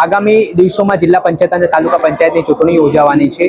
આગામી દિવસોમાં જિલ્લા પંચાયત અને તાલુકા પંચાયતની ચૂંટણી યોજાવાની છે।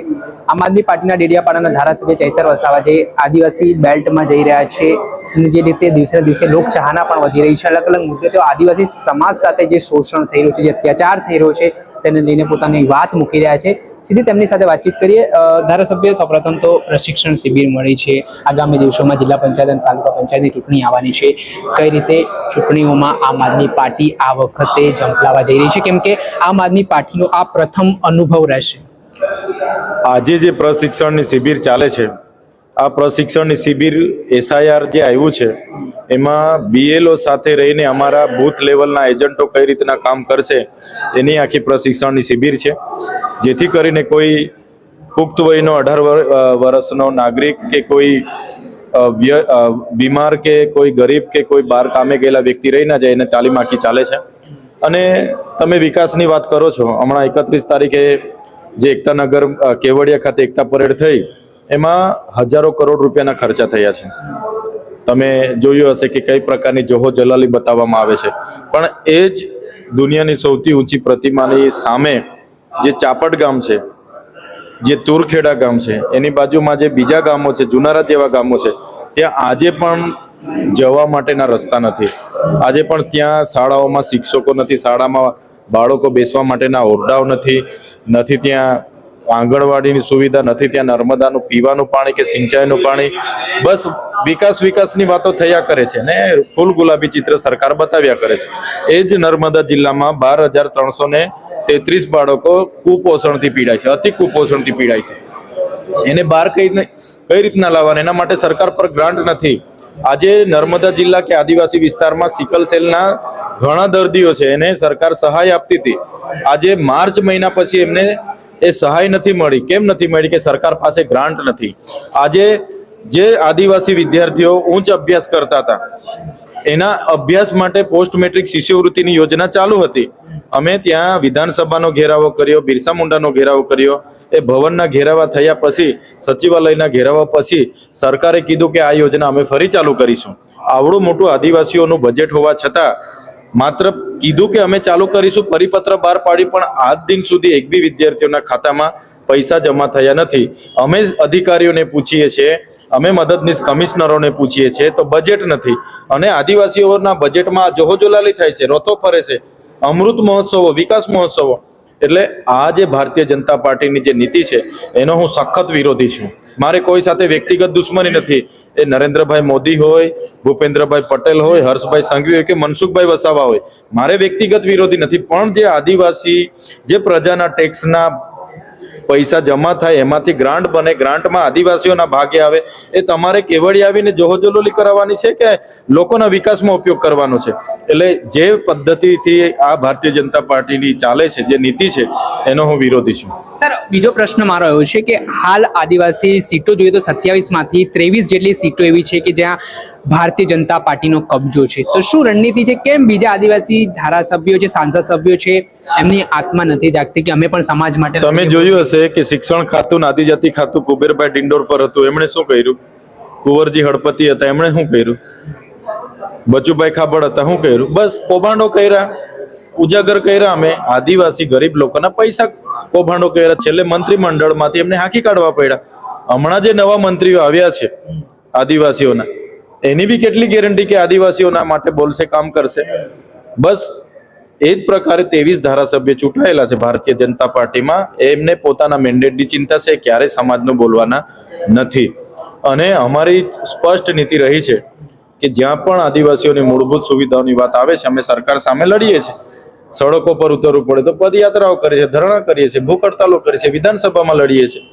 આમ આદમી પાર્ટીના ડેડિયાપાડાના ધારાસભ્ય ચૈતર વસાવા જે આદિવાસી બેલ્ટમાં જઈ રહ્યા છે અને જે રીતે દિવસે દિવસે લોકચાહના પણ વધી રહી છે, અલગ અલગ મુદ્દે તેઓ આદિવાસી સમાજ સાથે જે શોષણ થઈ રહ્યું છે, જે અત્યાચાર થઈ રહ્યો છે તેને લઈને પોતાની વાત મૂકી રહ્યા છે। સીધી તેમની સાથે વાતચીત કરીએ। ધારાસભ્ય સૌપ્રથમ તો પ્રશિક્ષણ શિબિર મળી છે, આગામી દિવસોમાં જિલ્લા પંચાયત અને તાલુકા પંચાયતની ચૂંટણી આવવાની છે, કઈ રીતે ચૂંટણીઓમાં આમ આદમી પાર્ટી આ વખતે ઝંપલાવા જઈ રહી છે, કેમ કે આમ આદમી પાર્ટીનો આ પ્રથમ અનુભવ રહેશે। આજે જે પ્રશિક્ષણની શિબિર ચાલે છે, આ પ્રશિક્ષણની શિબિર SIR જે આવ્યું છે એમાં BLO સાથે રહીને અમારા બૂથ લેવલના એજન્ટો કઈ રીતના કામ કરશે એની આખી પ્રશિક્ષણની શિબિર છે, જેથી કરીને કોઈ પુખ્ત વયનો 18 વર્ષનો નાગરિક કે કોઈ બીમાર કે કોઈ ગરીબ કે કોઈ બહાર કામે ગયેલા વ્યક્તિ રહી ના જાય એને તાલીમ આખી ચાલે છે। અને તમે વિકાસની વાત કરો છો, હમણાં 31 તારીખે જે એકતાનગર કેવડિયા ખાતે એકતા પરેડ થઈ એમાં હજારો કરોડ રૂપિયાના ખર્ચા થયા છે। તમે જોયું હશે કે કઈ પ્રકારની જોહો જલાલી બતાવવામાં આવે છે, પણ એ જ દુનિયાની સૌથી ઊંચી પ્રતિમાની સામે જે ચાપડ ગામ છે, જે તુરખેડા ગામ છે, એની બાજુમાં જે બીજા ગામો છે, જુનારા જેવા ગામો છે, ત્યાં આજે પણ જવા માટેના રસ્તા નથી। આજે પણ ત્યાં શાળાઓમાં શિક્ષકો નથી, શાળામાં બાળકો બેસવા માટેના ઓરડાઓ નથી, ત્યાં આંગણવાડીની સુવિધા નથી, ત્યાં નર્મદાનું પીવાનું પાણી કે સિંચાઈનું પાણી, બસ વિકાસની વાતો થયા કરે છે ને ફૂલ ગુલાબી ચિત્ર સરકાર બતાવ્યા કરે છે। એ જ નર્મદા જિલ્લામાં 12,333 બાળકો કુપોષણથી પીડાય છે, અતિ કુપોષણથી પીડાય છે। એને બહાર કઈ રીતના લાવવાના, એના માટે સરકાર પર ગ્રાન્ટ નથી। આજે નર્મદા જિલ્લા કે આદિવાસી વિસ્તારમાં સિકલ સેલના ઘણા દર્દીઓ છે, એને સરકાર સહાય આપતી હતી। આજે માર્ચ મહિના પછી એમને એ સહાય નથી મળી। કેમ નથી મળી? કે સરકાર પાસે ગ્રાન્ટ નથી। આજે જે આદિવાસી વિદ્યાર્થીઓ ઉચ્ચ અભ્યાસ કરતા હતા એના અભ્યાસ માટે પોસ્ટ મેટ્રિક શિષ્યવૃત્તિની યોજના ચાલુ હતી। અમે ત્યાં વિધાનસભાનો ઘેરાવો કર્યો, બિરસા મુંડાનો ઘેરાવો કર્યો, એ ભવનના ઘેરાવા થયા પછી, સચિવાલયના ઘેરાવા પછી સરકારે કીધું કે આ યોજના અમે ફરી ચાલુ કરીશું। આવડું મોટું આદિવાસીઓનું બજેટ હોવા છતાં માત્ર કીધું કે અમે ચાલુ કરીશું, પરિપત્ર બહાર પાડી, પણ આજ દિન સુધી એક બી વિદ્યાર્થીઓના ખાતામાં પૈસા જમા થયા નથી। અમે અધિકારીઓને પૂછીએ છીએ, અમે મદદનીશ કમિશનરોને પૂછીએ છીએ તો બજેટ નથી। અને આદિવાસીઓના બજેટમાં જોહોજલાલી થાય છે, રોતો ફરે છે, અમૃત મહોત્સવો, વિકાસ મહોત્સવો। એટલે આ જે ભારતીય જનતા પાર્ટીની જે નીતિ છે એનો હું સખત વિરોધી છું। મારે કોઈ સાથે વ્યક્તિગત દુશ્મની નથી। એ નરેન્દ્રભાઈ મોદી હોય, ભૂપેન્દ્રભાઈ પટેલ હોય, હર્ષભાઈ સંઘવી હોય કે મનસુખભાઈ વસાવા હોય, મારે વ્યક્તિગત વિરોધી નથી। પણ જે આદિવાસી, જે પ્રજાના ટેક્સના પૈસા જમા થાય એમાંથી ગ્રાન્ટ બને, ગ્રાન્ટમાં આદિવાસીઓના ભાગે આવે, એ તમારે કેવડી આવીને જોહોજલોલી કરાવવાની છે કે લોકોના વિકાસમાં ઉપયોગ કરવાનો છે? એટલે જે પદ્ધતિથી આ ભારતીય જનતા પાર્ટીની ચાલે છે, જે નીતિ છે, એનો હું વિરોધી છું। સર, બીજો પ્રશ્ન મારો એવો છે કે હાલ આદિવાસી સીટો જોઈએ તો 27માંથી 23 જેટલી સીટો એવી છે કે જ્યાં ભારતીય જનતા પાર્ટીનો કબજો છે, તો શું રણનીતિ છે? કેમ બીજા આદિવાસી ધારાસભ્યો છે, સાંસદ સભ્યો છે, એમની આત્મા નથી જાગતી કે અમે પણ સમાજ માટે? તમે જોયું હશે કે શિક્ષણ ખાતું, આદિજાતિ ખાતું કુબેરભાઈ ડિંડોર પર હતું, એમણે શું કર્યું? કુંવરજી હળપતિ હતા, એમણે શું કર્યું? બચુભાઈ ખાબડ હતા, શું કર્યું? બસ કૌભાંડો કર્યા, ઉજાગર કર્યા। અમે આદિવાસી ગરીબ લોકોના પૈસા કૌભાંડો કર્યા। છેલ્લે મંત્રીમંડળમાંથી એમને હાંકી કાઢવા પડ્યા। હમણાં જે નવા મંત્રીઓ આવ્યા છે આદિવાસીઓના, એની બી કેટલી ગેરંટી કે આદિવાસીઓના માટે બોલશે, કામ કરશે? બસ એ જ પ્રકારે 23 ધારાસભ્ય ચૂંટાયેલા છે ભારતીય જનતા પાર્ટીમાં, એમને પોતાના મેન્ડેટની ચિંતા છે, ક્યારેય સમાજનું બોલવાના નથી। અને અમારી સ્પષ્ટ નીતિ રહી છે કે જ્યાં પણ આદિવાસીઓની મૂળભૂત સુવિધાઓની વાત આવે છે, અમે સરકાર સામે લડીએ છીએ। સડકો પર ઉતરવું પડે તો પદયાત્રાઓ કરીએ છીએ, ધરણા કરીએ છીએ, ભૂખ હડતાલો કરીએ છીએ, વિધાનસભામાં લડીએ છીએ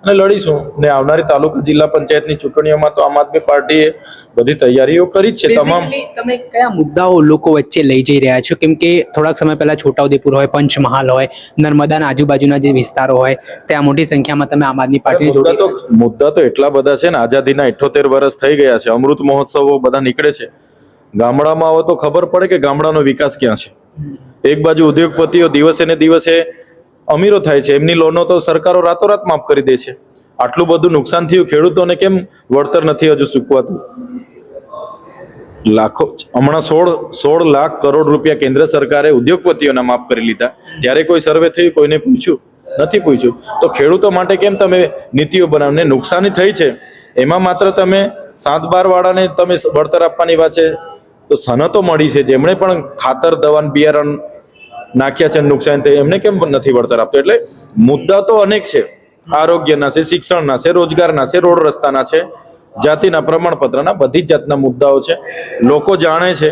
અને લડીશું। ને આવનારી તાલુકા જિલ્લા પંચાયતની ચૂંટણીઓમાં તો આમ આદમી પાર્ટીએ બધી તૈયારીઓ કરી જ છે તમામ। તમે કયા મુદ્દાઓ લોકો વચ્ચે લઈ જઈ રહ્યા છો? કેમ કે થોડાક સમય પહેલા છોટાઉદેપુર હોય, પંચમહાલ હોય, નર્મદાના આજુબાજુના જે વિસ્તારો હોય, ત્યાં મોટી સંખ્યામાં તમે આમ આદમી પાર્ટી મુદ્દા તો એટલા બધા છે ને। આઝાદીના 78 વર્ષ થઈ ગયા છે, અમૃત મહોત્સવો બધા નીકળે છે। ગામડામાં આવો તો ખબર પડે કે ગામડાનો વિકાસ ક્યાં છે। એક બાજુ ઉદ્યોગપતિઓ દિવસે ને દિવસે અમીરો થાય છે, એમની લોનો તો સરકારો રાતોરાત માફ કરી દે છે। આટલું બધું નુકસાન થયું, ખેડૂતોને કેમ વળતર નથી હજુ ચૂકવાતું? લાખો હમણાં 16 લાખ કરોડ રૂપિયા કેન્દ્ર સરકારે ઉદ્યોગપતિઓના માફ કરી લીધા. ત્યારે કોઈ સર્વે થયું? કોઈને પૂછ્યું નથી પૂછ્યું. તો ખેડૂતો માટે કેમ તમે નીતિઓ બનાવીને નુકસાની થઈ છે એમાં માત્ર તમે 7-12 વાળાને તમે વળતર આપવાની વાત છે, તો સનતો મળી છે જેમણે પણ ખાતર દવાન બિયારણ નાખ્યા છે નુકસાન થઈ એમને કેમ નથી વળતર આપતો? એટલે મુદ્દા તો અનેક છે. આરોગ્યના છે, શિક્ષણના છે, રોજગારના છે, રોડ રસ્તાના છે, જાતિના પ્રમાણપત્રના, બધી જ જાતના મુદ્દાઓ છે. લોકો જાણે છે,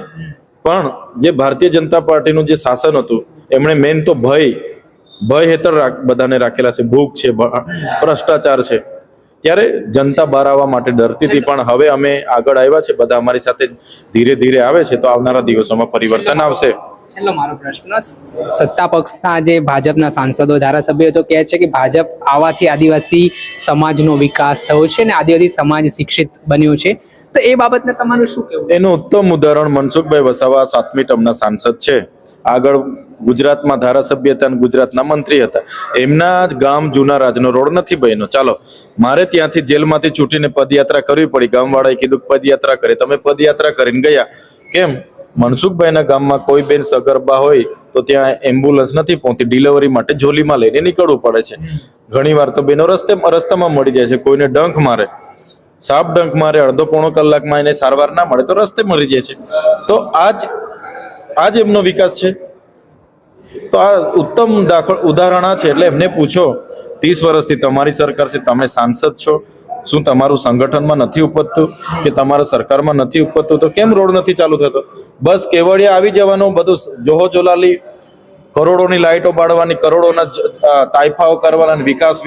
પણ જે ભારતીય જનતા પાર્ટીનું જે શાસન હતું એમણે મેન તો ભય હેઠળ બધાને રાખેલા છે. ભૂખ છે, ભ્રષ્ટાચાર છે, ત્યારે જનતા બહાર આવવા માટે ડરતી હતી. પણ હવે અમે આગળ આવ્યા છે, બધા અમારી સાથે ધીરે ધીરે આવે છે, તો આવનારા દિવસોમાં પરિવર્તન આવશે. છેલ્લો મારો પ્રશ્ન, સત્તા પક્ષના જે ભાજપના સાંસદો ધારાસભ્યો તો કહે છે કે ભાજપ આવવાથી આદિવાસી સમાજનો વિકાસ થયો છે અને આદિવાસી સમાજ શિક્ષિત બન્યો છે, તો એ બાબતને તમારું શું કહેવું? એનું ઉત્તમ ઉદાહરણ મનસુખભાઈ વસાવા 7મી ટર્મના સાંસદ છે. આગળ ગુજરાતમાં ધારાસભ્ય હતા અને ગુજરાતના મંત્રી હતા. એમના ગામ જૂના રાજનો રોડ નથી બન્યો. ચાલો, મારે ત્યાંથી જેલમાંથી છૂટીને પદયાત્રા કરવી પડી. ગામવાળાએ કીધું પદયાત્રા કરે, તમે પદયાત્રા કરીને ગયા. કેમ? મનસુખભાઈના ગામમાં કોઈ બેન સગર્ભા હોય તો ત્યાં એમ્બ્યુલન્સ નથી પહોંચતી, ડિલિવરી માટે ઝોલીમાં લઈને નીકળવું પડે છે. ઘણી વાર તો બેનો રસ્તામાં મળી જાય છે. કોઈને ડંખ મારે, સાપ ડંખ મારે, અડધો પોણો કલાકમાં એને સારવાર ના મળે તો રસ્તે મરી જાય છે. તો આજ એમનો વિકાસ છે. તો આ ઉત્તમ ઉદાહરણ આ છે. એટલે એમને પૂછો, 30 વર્ષથી તમારી સરકાર છે, તમે સાંસદ છો, શું તમારું સંગઠનમાં નથી ઉપજતું કે તમારા સરકારમાં નથી ઉપજતું? તો કેમ રોડ નથી ચાલુ થતો? બસ કેવડિયા આવી જવાનું, બધું જોહો જોલાલી, કરોડોની લાઇટો બાળવાની, કરોડોના તાઇફાઓ કરવાના, વિકાસ,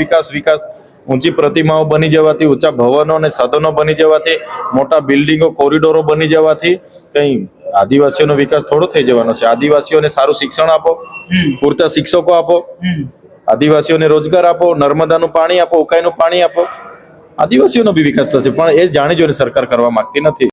ઊંચી પ્રતિમાઓ બની જવાથી, ઊંચા ભવનો અને સદનો બની જવાથી, મોટા બિલ્ડિંગો, કોરિડોરો બની જવાથી કઈ આદિવાસીઓનો વિકાસ થોડો થઈ જવાનો છે. આદિવાસીઓને સારું શિક્ષણ આપો, પૂરતા શિક્ષકો આપો, આદિવાસીઓને રોજગાર આપો, નર્મદાનું પાણી આપો, ઉકાઈનું પાણી આપો, આદિવાસીઓનો બી વિકાસ થશે. પણ એ જાણી જોઈને સરકાર કરવા માંગતી નથી.